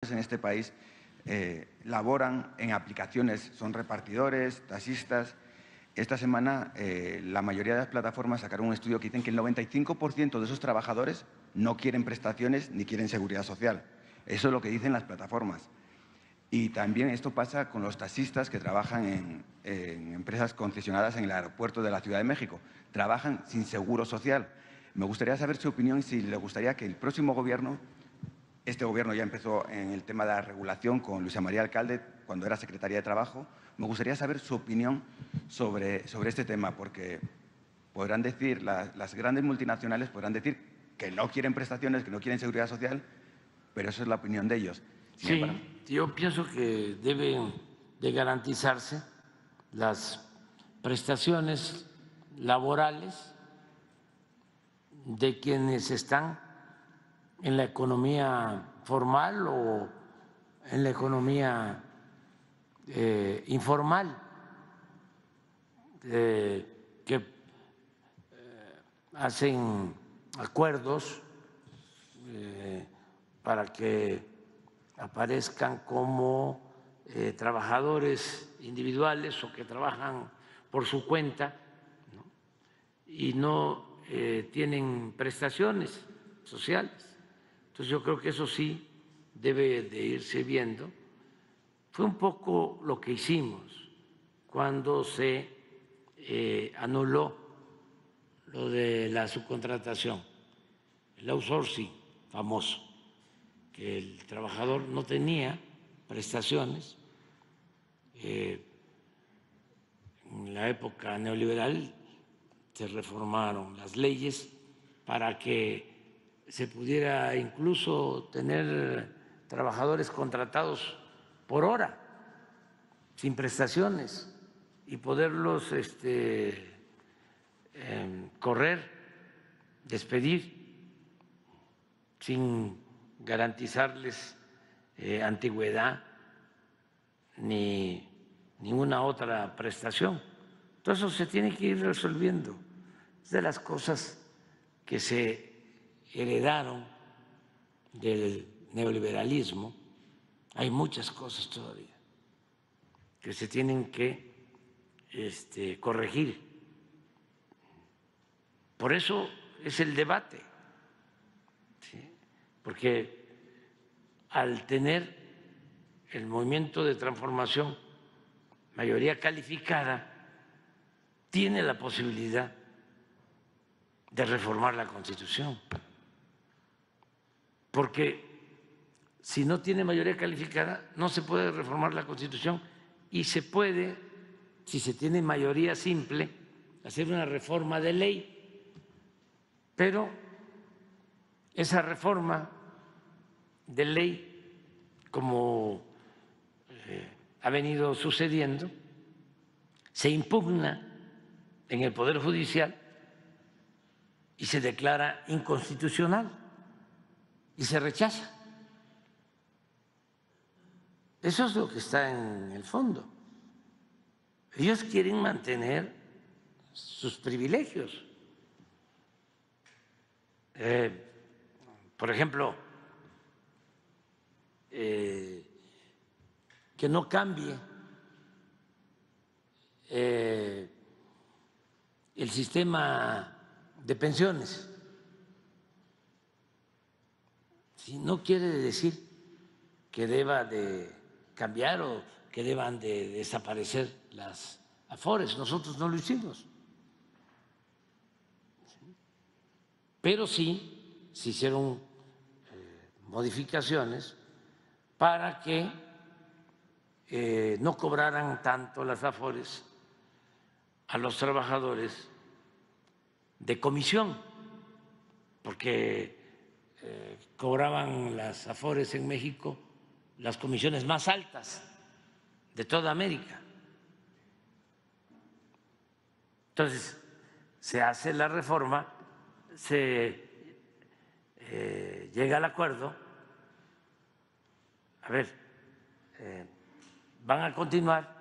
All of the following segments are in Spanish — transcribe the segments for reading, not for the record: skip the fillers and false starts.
trabajadores en este país laboran en aplicaciones, son repartidores, taxistas. Esta semana la mayoría de las plataformas sacaron un estudio que dicen que el 95% de esos trabajadores no quieren prestaciones ni quieren seguridad social. Eso es lo que dicen las plataformas. Y también esto pasa con los taxistas que trabajan en empresas concesionadas en el aeropuerto de la Ciudad de México. Trabajan sin seguro social. Me gustaría saber su opinión y si le gustaría que el próximo gobierno, este gobierno ya empezó en el tema de la regulación con Luisa María Alcalde cuando era secretaria de Trabajo. Me gustaría saber su opinión sobre este tema, porque podrán decir, las grandes multinacionales podrán decir que no quieren prestaciones, que no quieren seguridad social, pero eso es la opinión de ellos. Sí, yo pienso que deben de garantizarse las prestaciones laborales de quienes están en la economía formal o en la economía informal, que hacen acuerdos para que aparezcan como trabajadores individuales o que trabajan por su cuenta, ¿no? Y no tienen prestaciones sociales. Entonces yo creo que eso sí debe de irse viendo. Fue un poco lo que hicimos cuando se anuló lo de la subcontratación, el outsourcing famoso, que el trabajador no tenía prestaciones. En la época neoliberal se reformaron las leyes para que se pudiera incluso tener trabajadores contratados por hora, sin prestaciones, y poderlos correr, despedir, sin garantizarles antigüedad ni ninguna otra prestación. Todo eso se tiene que ir resolviendo. Es de las cosas que se heredaron del neoliberalismo. Hay muchas cosas todavía que se tienen que corregir. Por eso es el debate, ¿sí? Porque al tener el movimiento de transformación mayoría calificada, tiene la posibilidad de reformar la Constitución. Porque si no tiene mayoría calificada, no se puede reformar la Constitución, y se puede, si se tiene mayoría simple, hacer una reforma de ley. Pero esa reforma de ley, como ha venido sucediendo, se impugna en el Poder Judicial y se declara inconstitucional y se rechaza. Eso es lo que está en el fondo. Ellos quieren mantener sus privilegios. Por ejemplo, que no cambie el sistema de pensiones. Si no quiere decir que deba de cambiar o que deban de desaparecer las Afores. Nosotros no lo hicimos. Pero sí se hicieron modificaciones para que no cobraran tanto las Afores a los trabajadores de comisión, porque cobraban las Afores en México las comisiones más altas de toda América. Entonces, se hace la reforma, se llega al acuerdo. A ver, van a continuar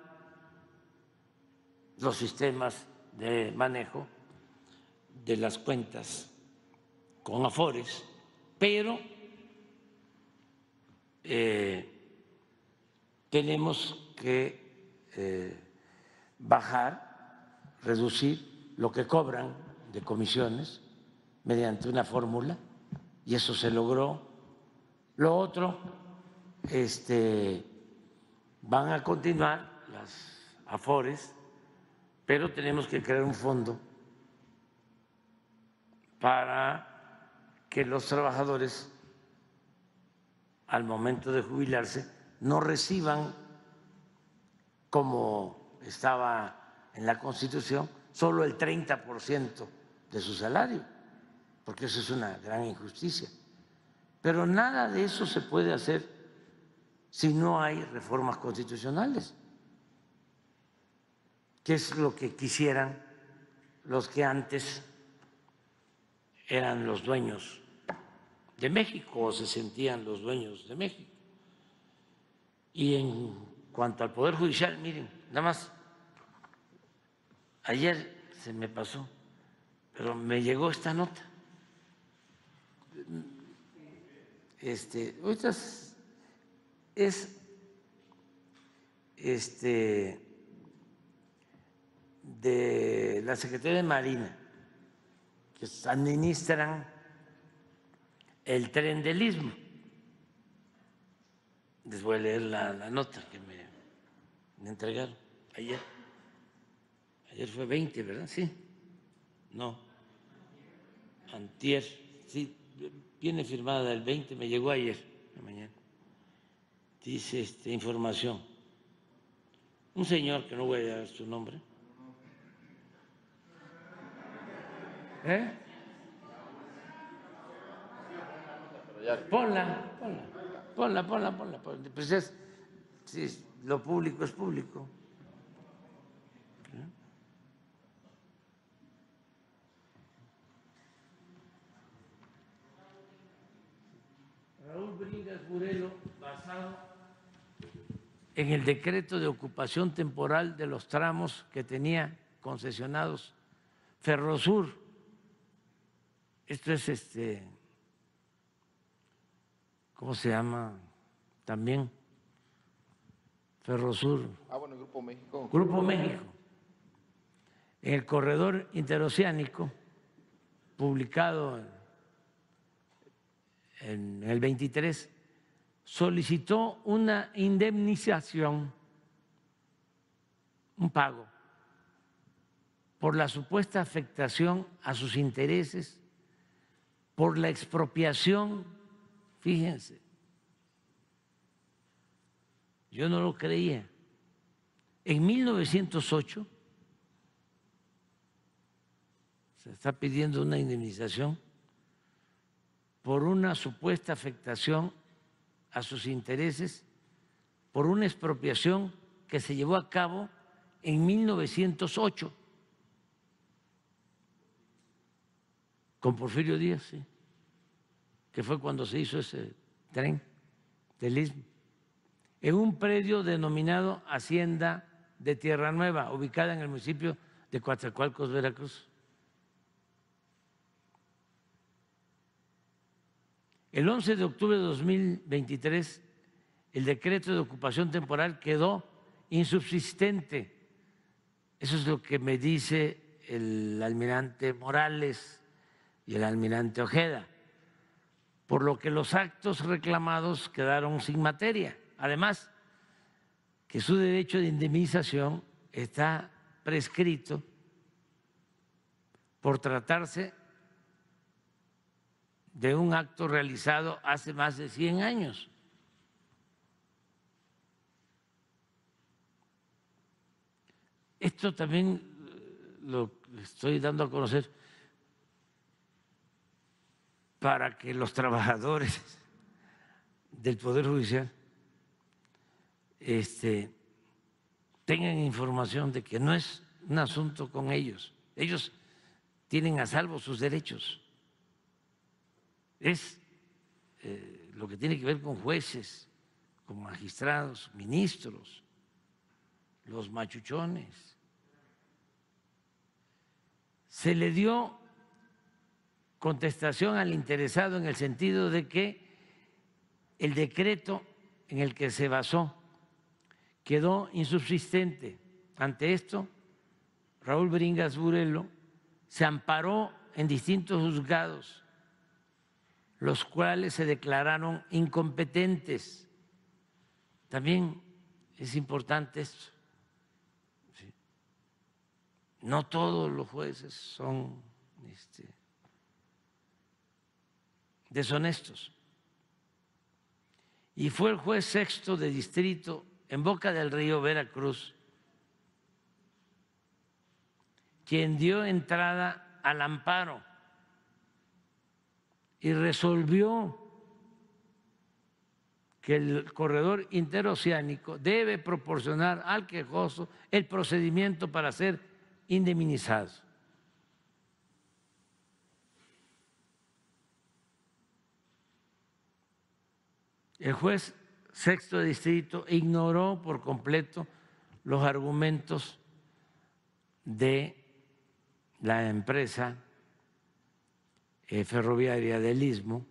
los sistemas de manejo de las cuentas con Afores, pero tenemos que bajar, reducir lo que cobran de comisiones mediante una fórmula, y eso se logró. Lo otro, van a continuar las AFORES, pero tenemos que crear un fondo para que los trabajadores al momento de jubilarse no reciban, como estaba en la Constitución, solo el 30% de su salario, porque eso es una gran injusticia. Pero nada de eso se puede hacer si no hay reformas constitucionales, que es lo que quisieran los que antes eran los dueños de México o se sentían los dueños de México. Y en cuanto al Poder Judicial, miren, nada más, ayer se me pasó, pero me llegó esta nota. Ahorita es de la Secretaría de Marina, que administran el Tren del Istmo. Les voy a leer la nota que me entregaron ayer. Ayer fue 20, ¿verdad? Sí. No. Antier. Sí, viene firmada el 20, me llegó ayer, la mañana. Dice información. Un señor, que no voy a dar su nombre. Ponla. Pues sí, lo público es público. Raúl Bringas Burelo, basado en el decreto de ocupación temporal de los tramos que tenía concesionados Ferrosur. Esto es ¿cómo se llama? También Ferrosur. Bueno, Grupo México. Grupo México. En el corredor interoceánico, publicado en el 23, solicitó una indemnización, un pago, por la supuesta afectación a sus intereses, por la expropiación. Fíjense, yo no lo creía. En 1908 se está pidiendo una indemnización por una supuesta afectación a sus intereses, por una expropiación que se llevó a cabo en 1908 con Porfirio Díaz, sí, que fue cuando se hizo ese tren del Istmo, en un predio denominado Hacienda de Tierra Nueva, ubicada en el municipio de Coatzacoalcos, Veracruz. El 11 de octubre de 2023, el decreto de ocupación temporal quedó insubsistente. Eso es lo que me dice el almirante Morales y el almirante Ojeda, por lo que los actos reclamados quedaron sin materia. Además, que su derecho de indemnización está prescrito por tratarse de un acto realizado hace más de 100 años. Esto también lo estoy dando a conocer para que los trabajadores del Poder Judicial tengan información de que no es un asunto con ellos. Ellos tienen a salvo sus derechos. Es lo que tiene que ver con jueces, con magistrados, ministros, los machuchones. Se le dio contestación al interesado en el sentido de que el decreto en el que se basó quedó insubsistente. Ante esto, Raúl Bringas Burelo se amparó en distintos juzgados, los cuales se declararon incompetentes. También es importante esto. ¿Sí? No todos los jueces son deshonestos. Y fue el juez sexto de distrito en Boca del Río, Veracruz, quien dio entrada al amparo y resolvió que el corredor interoceánico debe proporcionar al quejoso el procedimiento para ser indemnizado. El juez sexto de distrito ignoró por completo los argumentos de la empresa ferroviaria del Istmo,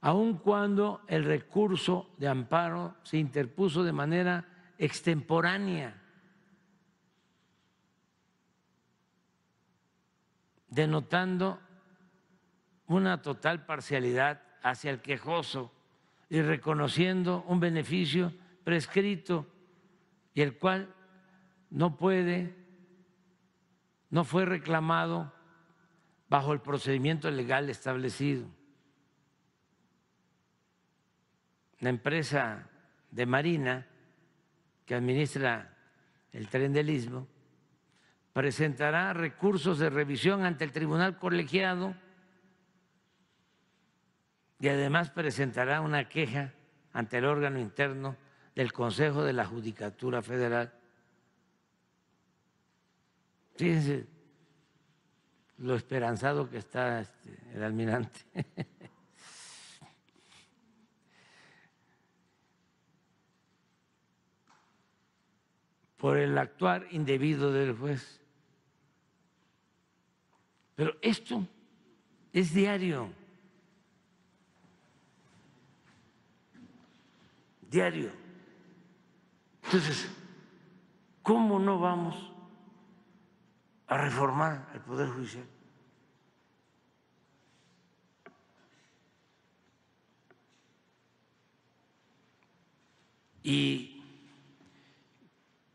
aun cuando el recurso de amparo se interpuso de manera extemporánea, denotando una total parcialidad hacia el quejoso y reconociendo un beneficio prescrito y el cual no fue reclamado bajo el procedimiento legal establecido. La empresa de Marina que administra el Tren del Istmo presentará recursos de revisión ante el Tribunal Colegiado y además presentará una queja ante el órgano interno del Consejo de la Judicatura Federal. Fíjense lo esperanzado que está el almirante. Por el actuar indebido del juez. Pero esto es diario. Diario. Entonces, ¿cómo no vamos a reformar el Poder Judicial? Y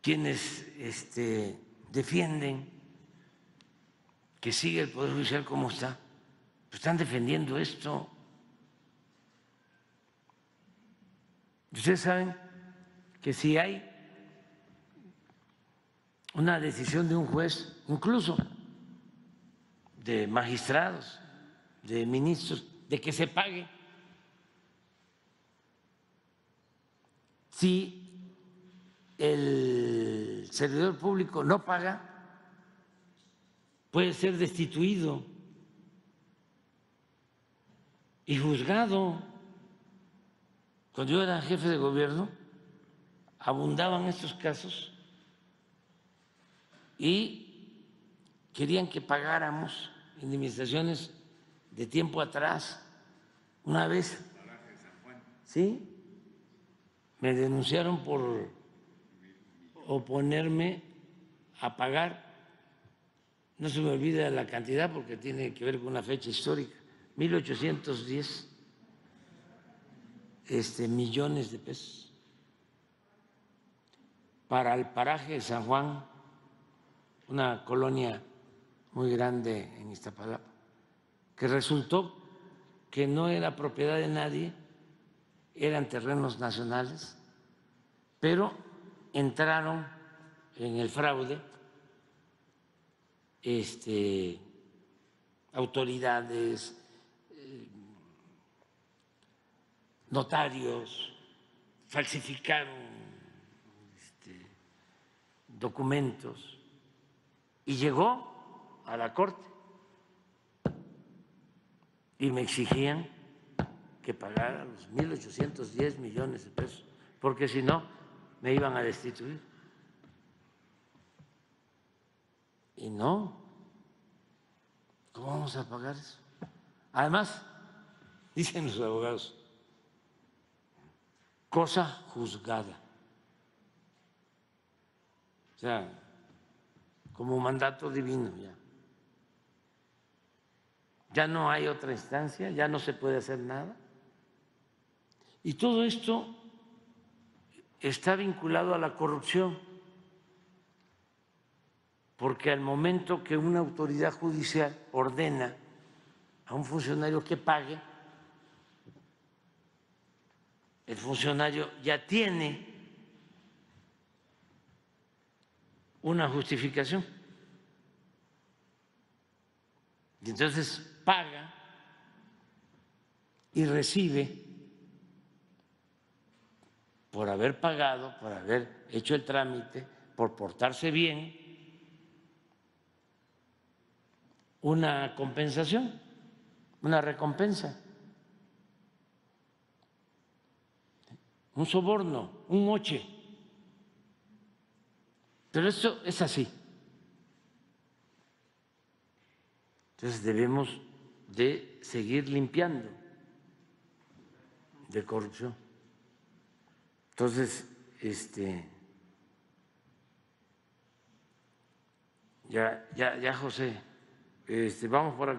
quienes defienden que siga el Poder Judicial como está, pues están defendiendo esto. Ustedes saben que si hay una decisión de un juez, incluso de magistrados, de ministros, de que se pague, si el servidor público no paga, puede ser destituido y juzgado. Cuando yo era jefe de gobierno, abundaban estos casos y querían que pagáramos indemnizaciones de tiempo atrás. Una vez, ¿sí? Me denunciaron por oponerme a pagar, no se me olvida la cantidad porque tiene que ver con una fecha histórica, 1.810 millones de pesos para el paraje de San Juan, una colonia muy grande en Iztapalapa, que resultó que no era propiedad de nadie, eran terrenos nacionales, pero entraron en el fraude autoridades, notarios, falsificaron documentos y llegó a la Corte y me exigían que pagara los 1.810 millones de pesos, porque si no me iban a destituir. Y no, ¿cómo vamos a pagar eso? Además, dicen los abogados, cosa juzgada. O sea, como mandato divino ya. Ya no hay otra instancia, ya no se puede hacer nada. Y todo esto está vinculado a la corrupción, porque al momento que una autoridad judicial ordena a un funcionario que pague, el funcionario ya tiene una justificación. Y entonces paga y recibe por haber pagado, por haber hecho el trámite, por portarse bien, una compensación, una recompensa, un soborno, un moche. Pero esto es así. Entonces debemos de seguir limpiando de corrupción. Entonces, ya José, vamos por acá.